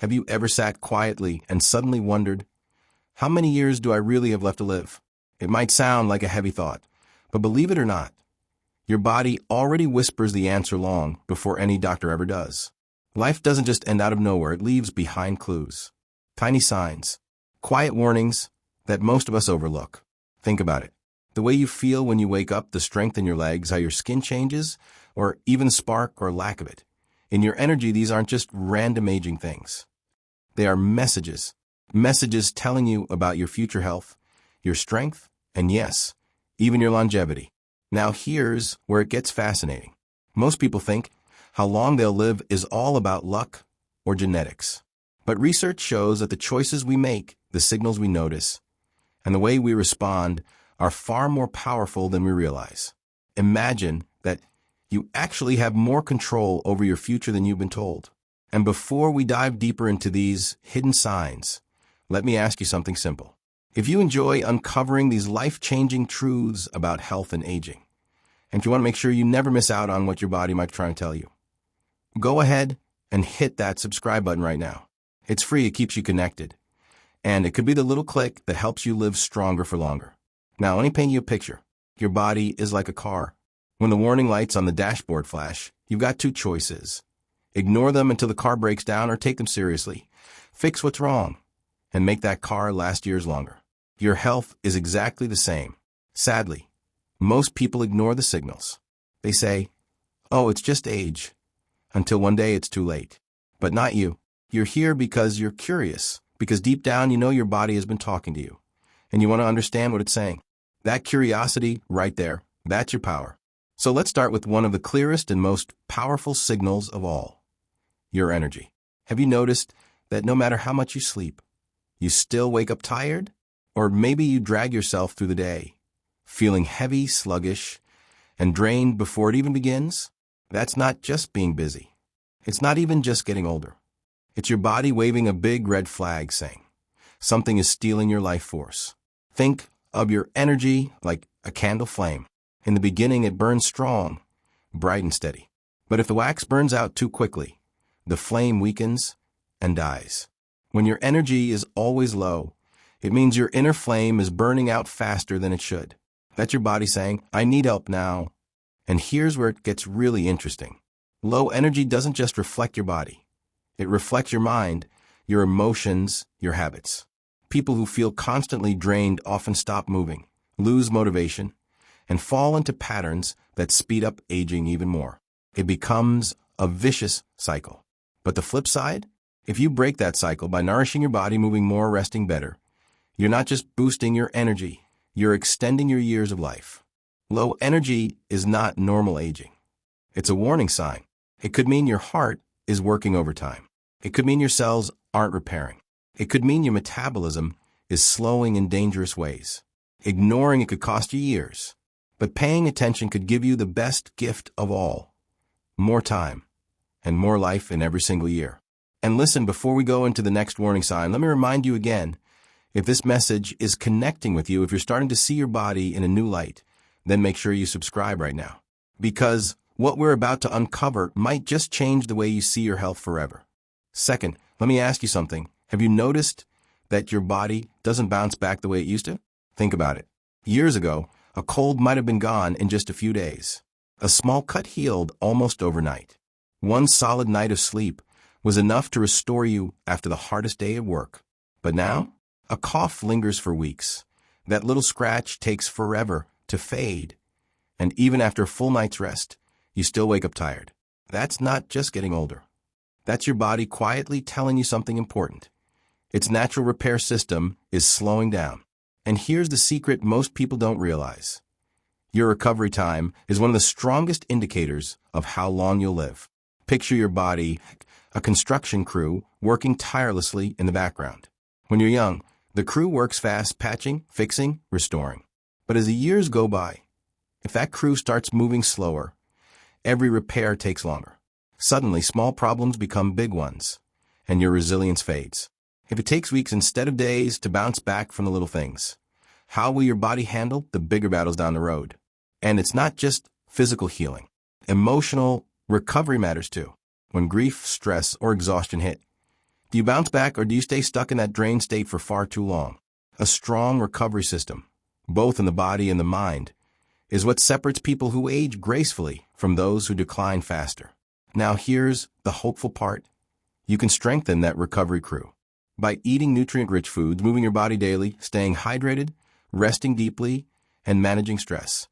Have you ever sat quietly and suddenly wondered, how many years do I really have left to live? It might sound like a heavy thought, but believe it or not, your body already whispers the answer long before any doctor ever does. Life doesn't just end out of nowhere, it leaves behind clues. Tiny signs, quiet warnings that most of us overlook. Think about it. The way you feel when you wake up, the strength in your legs, how your skin changes, or even spark or lack of it. In your energy, these aren't just random aging things. They are messages. Messages telling you about your future health, your strength, and yes, even your longevity. Now here's where it gets fascinating. Most people think how long they'll live is all about luck or genetics. But research shows that the choices we make, the signals we notice, and the way we respond are far more powerful than we realize. Imagine that you actually have more control over your future than you've been told. And before we dive deeper into these hidden signs, let me ask you something simple. If you enjoy uncovering these life-changing truths about health and aging, and if you want to make sure you never miss out on what your body might try to tell you, go ahead and hit that subscribe button right now. It's free, it keeps you connected, and it could be the little click that helps you live stronger for longer. Now, let me paint you a picture. Your body is like a car. When the warning lights on the dashboard flash, you've got two choices. Ignore them until the car breaks down or take them seriously. Fix what's wrong and make that car last years longer. Your health is exactly the same. Sadly, most people ignore the signals. They say, oh, it's just age, until one day it's too late. But not you. You're here because you're curious, because deep down you know your body has been talking to you, and you want to understand what it's saying. That curiosity right there, that's your power. So let's start with one of the clearest and most powerful signals of all, your energy. Have you noticed that no matter how much you sleep, you still wake up tired? Or maybe you drag yourself through the day, feeling heavy, sluggish, and drained before it even begins? That's not just being busy. It's not even just getting older. It's your body waving a big red flag saying, something is stealing your life force. Think of your energy like a candle flame. In the beginning, it burns strong, bright and steady. But if the wax burns out too quickly, the flame weakens and dies. When your energy is always low, it means your inner flame is burning out faster than it should. That's your body saying, I need help now. And here's where it gets really interesting. Low energy doesn't just reflect your body. It reflects your mind, your emotions, your habits. People who feel constantly drained often stop moving, lose motivation, and fall into patterns that speed up aging even more. It becomes a vicious cycle. But the flip side? If you break that cycle by nourishing your body, moving more, resting better, you're not just boosting your energy, you're extending your years of life. Low energy is not normal aging. It's a warning sign. It could mean your heart is working overtime. It could mean your cells aren't repairing. It could mean your metabolism is slowing in dangerous ways. Ignoring it could cost you years. But paying attention could give you the best gift of all, more time and more life in every single year. And listen, before we go into the next warning sign, let me remind you again, if this message is connecting with you, if you're starting to see your body in a new light, then make sure you subscribe right now. Because what we're about to uncover might just change the way you see your health forever. Second, let me ask you something. Have you noticed that your body doesn't bounce back the way it used to? Think about it. Years ago, a cold might have been gone in just a few days. A small cut healed almost overnight. One solid night of sleep was enough to restore you after the hardest day at work. But now, a cough lingers for weeks. That little scratch takes forever to fade. And even after a full night's rest, you still wake up tired. That's not just getting older. That's your body quietly telling you something important. Its natural repair system is slowing down. And here's the secret most people don't realize. Your recovery time is one of the strongest indicators of how long you'll live. Picture your body, a construction crew, working tirelessly in the background. When you're young, the crew works fast, patching, fixing, restoring. But as the years go by, if that crew starts moving slower, every repair takes longer. Suddenly, small problems become big ones, and your resilience fades. If it takes weeks instead of days to bounce back from the little things, how will your body handle the bigger battles down the road? And it's not just physical healing. Emotional recovery matters too. When grief, stress, or exhaustion hit, Do you bounce back or do you stay stuck in that drained state for far too long? A strong recovery system, both in the body and the mind, is what separates people who age gracefully from those who decline faster. Now here's the hopeful part. You can strengthen that recovery crew by eating nutrient-rich foods, moving your body daily, staying hydrated, resting deeply, and managing stress.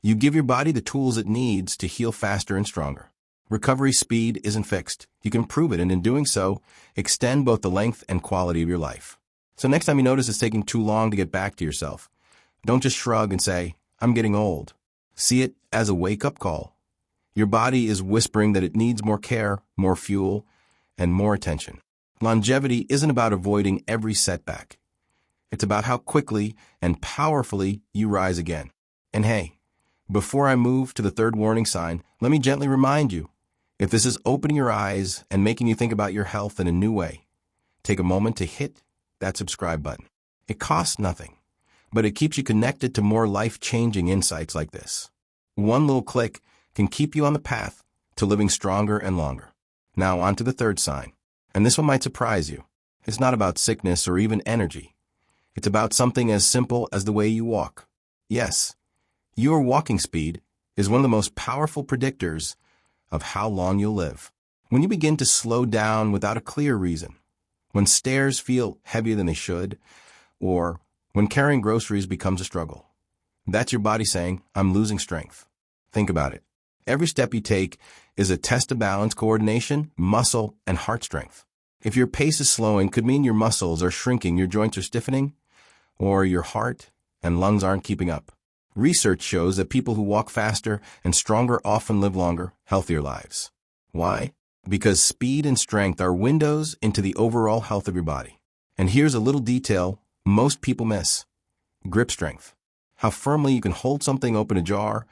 You give your body the tools it needs to heal faster and stronger. Recovery speed isn't fixed. You can improve it, and in doing so, extend both the length and quality of your life. So next time you notice it's taking too long to get back to yourself, don't just shrug and say, "I'm getting old." See it as a wake-up call. Your body is whispering that it needs more care, more fuel, and more attention. Longevity isn't about avoiding every setback. It's about how quickly and powerfully you rise again. And hey, before I move to the third warning sign, let me gently remind you, if this is opening your eyes and making you think about your health in a new way, take a moment to hit that subscribe button. It costs nothing, but it keeps you connected to more life-changing insights like this. One little click can keep you on the path to living stronger and longer. Now on to the third sign, and this one might surprise you. It's not about sickness or even energy. It's about something as simple as the way you walk. Yes, your walking speed is one of the most powerful predictors of how long you'll live. When you begin to slow down without a clear reason, when stairs feel heavier than they should, or when carrying groceries becomes a struggle, that's your body saying, "I'm losing strength." Think about it. Every step you take is a test of balance, coordination, muscle, and heart strength. If your pace is slowing, could mean your muscles are shrinking, your joints are stiffening, or your heart and lungs aren't keeping up. Research shows that people who walk faster and stronger often live longer, healthier lives. Why? Because speed and strength are windows into the overall health of your body. And here's a little detail most people miss. Grip strength. How firmly you can hold something, open a jar,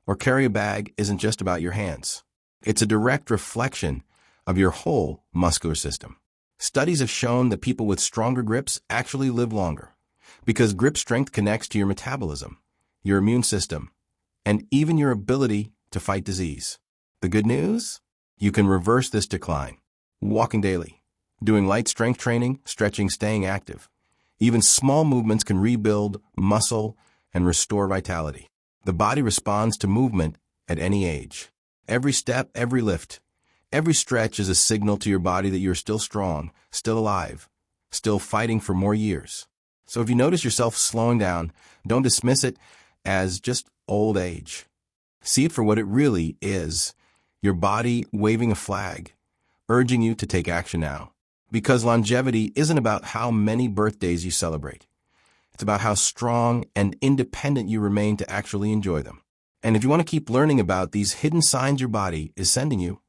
or carry a bag isn't just about your hands. It's a direct reflection of your whole muscular system. Studies have shown that people with stronger grips actually live longer, because grip strength connects to your metabolism, your immune system, and even your ability to fight disease. The good news? You can reverse this decline. Walking daily, doing light strength training, stretching, staying active. Even small movements can rebuild muscle and restore vitality. The body responds to movement at any age. Every step, every lift, every stretch is a signal to your body that you're still strong, still alive, still fighting for more years. So if you notice yourself slowing down, don't dismiss it as just old age. See it for what it really is, your body waving a flag, urging you to take action now. Because longevity isn't about how many birthdays you celebrate. It's about how strong and independent you remain to actually enjoy them. And if you want to keep learning about these hidden signs your body is sending you,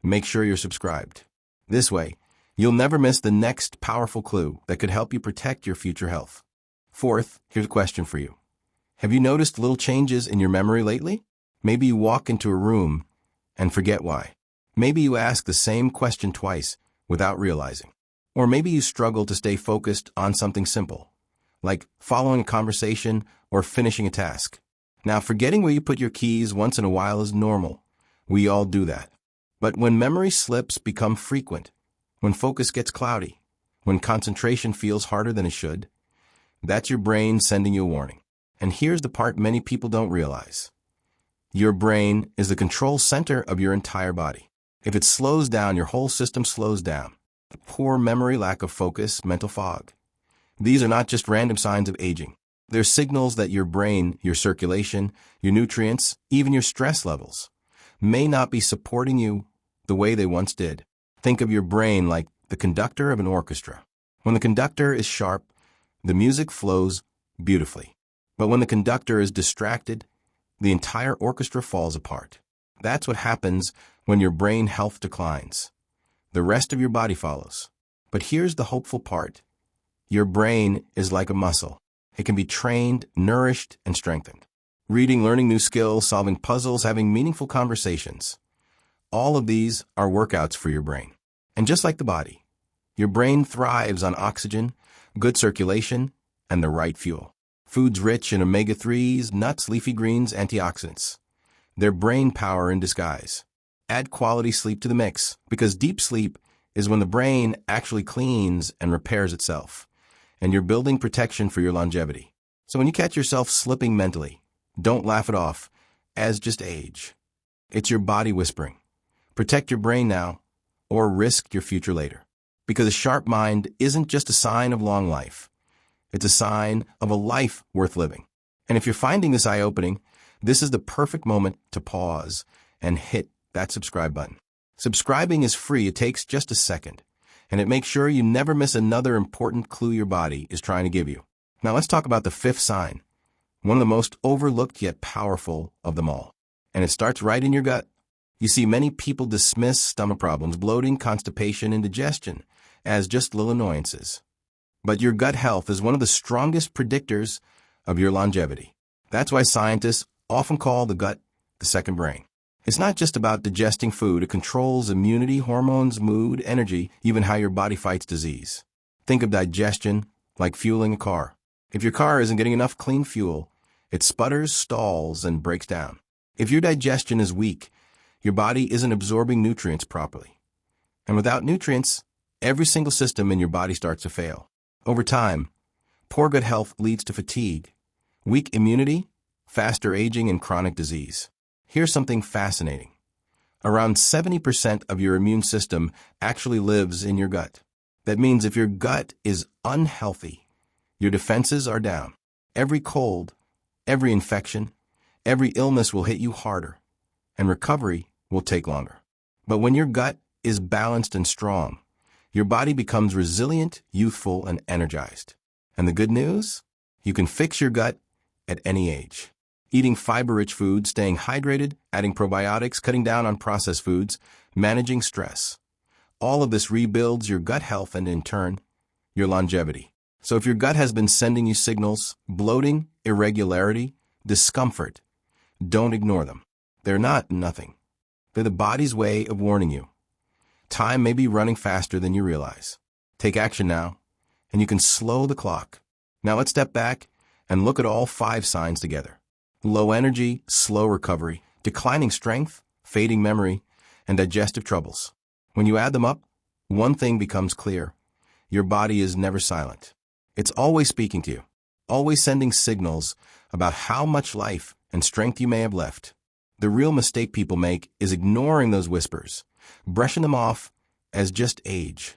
make sure you're subscribed. This way, you'll never miss the next powerful clue that could help you protect your future health. Fourth, here's a question for you. Have you noticed little changes in your memory lately? Maybe you walk into a room and forget why. Maybe you ask the same question twice without realizing. Or maybe you struggle to stay focused on something simple, like following a conversation or finishing a task. Now, forgetting where you put your keys once in a while is normal. We all do that. But when memory slips become frequent, when focus gets cloudy, when concentration feels harder than it should, that's your brain sending you a warning. And here's the part many people don't realize. Your brain is the control center of your entire body. If it slows down, your whole system slows down. Poor memory, lack of focus, mental fog. These are not just random signs of aging. They're signals that your brain, your circulation, your nutrients, even your stress levels, may not be supporting you the way they once did. Think of your brain like the conductor of an orchestra. When the conductor is sharp, the music flows beautifully. But when the conductor is distracted, the entire orchestra falls apart. That's what happens when your brain health declines. The rest of your body follows. But here's the hopeful part. Your brain is like a muscle. It can be trained, nourished, and strengthened. Reading, learning new skills, solving puzzles, having meaningful conversations. All of these are workouts for your brain. And just like the body, your brain thrives on oxygen, good circulation, and the right fuel. Foods rich in omega-3s, nuts, leafy greens, antioxidants. They're brain power in disguise. Add quality sleep to the mix, because deep sleep is when the brain actually cleans and repairs itself, and you're building protection for your longevity. So when you catch yourself slipping mentally, don't laugh it off as just age. It's your body whispering, protect your brain now, or risk your future later. Because a sharp mind isn't just a sign of long life. It's a sign of a life worth living. And if you're finding this eye-opening, this is the perfect moment to pause and hit that subscribe button. Subscribing is free. It takes just a second, and it makes sure you never miss another important clue your body is trying to give you. Now let's talk about the fifth sign, one of the most overlooked yet powerful of them all. And it starts right in your gut. You see, many people dismiss stomach problems, bloating, constipation, and indigestion as just little annoyances. But your gut health is one of the strongest predictors of your longevity. That's why scientists often call the gut the second brain. It's not just about digesting food. It controls immunity, hormones, mood, energy, even how your body fights disease. Think of digestion like fueling a car. If your car isn't getting enough clean fuel, it sputters, stalls, and breaks down. If your digestion is weak, your body isn't absorbing nutrients properly. And without nutrients, every single system in your body starts to fail. Over time, poor gut health leads to fatigue, weak immunity, faster aging, and chronic disease. Here's something fascinating. Around 70% of your immune system actually lives in your gut. That means if your gut is unhealthy, your defenses are down. Every cold, every infection, every illness will hit you harder, and recovery will take longer. But when your gut is balanced and strong, your body becomes resilient, youthful, and energized. And the good news? You can fix your gut at any age. Eating fiber-rich foods, staying hydrated, adding probiotics, cutting down on processed foods, managing stress. All of this rebuilds your gut health and, in turn, your longevity. So if your gut has been sending you signals, bloating, irregularity, discomfort, don't ignore them. They're not nothing. They're the body's way of warning you. Time may be running faster than you realize. Take action now, and you can slow the clock. Now let's step back and look at all 5 signs together. Low energy, slow recovery, declining strength, fading memory, and digestive troubles. When you add them up, one thing becomes clear. Your body is never silent. It's always speaking to you, always sending signals about how much life and strength you may have left. The real mistake people make is ignoring those whispers, brushing them off as just age.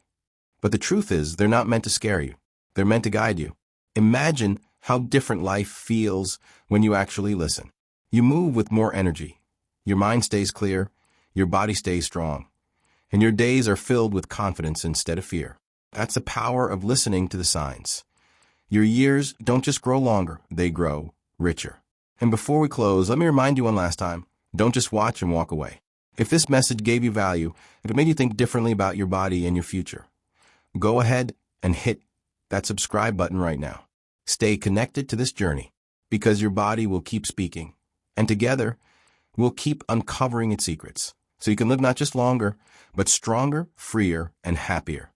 But the truth is, they're not meant to scare you. They're meant to guide you. Imagine how different life feels when you actually listen. You move with more energy. Your mind stays clear. Your body stays strong. And your days are filled with confidence instead of fear. That's the power of listening to the signs. Your years don't just grow longer, they grow richer. And before we close, let me remind you one last time, don't just watch and walk away. If this message gave you value, if it made you think differently about your body and your future, go ahead and hit that subscribe button right now. Stay connected to this journey, because your body will keep speaking, and together we'll keep uncovering its secrets, so you can live not just longer, but stronger, freer, and happier.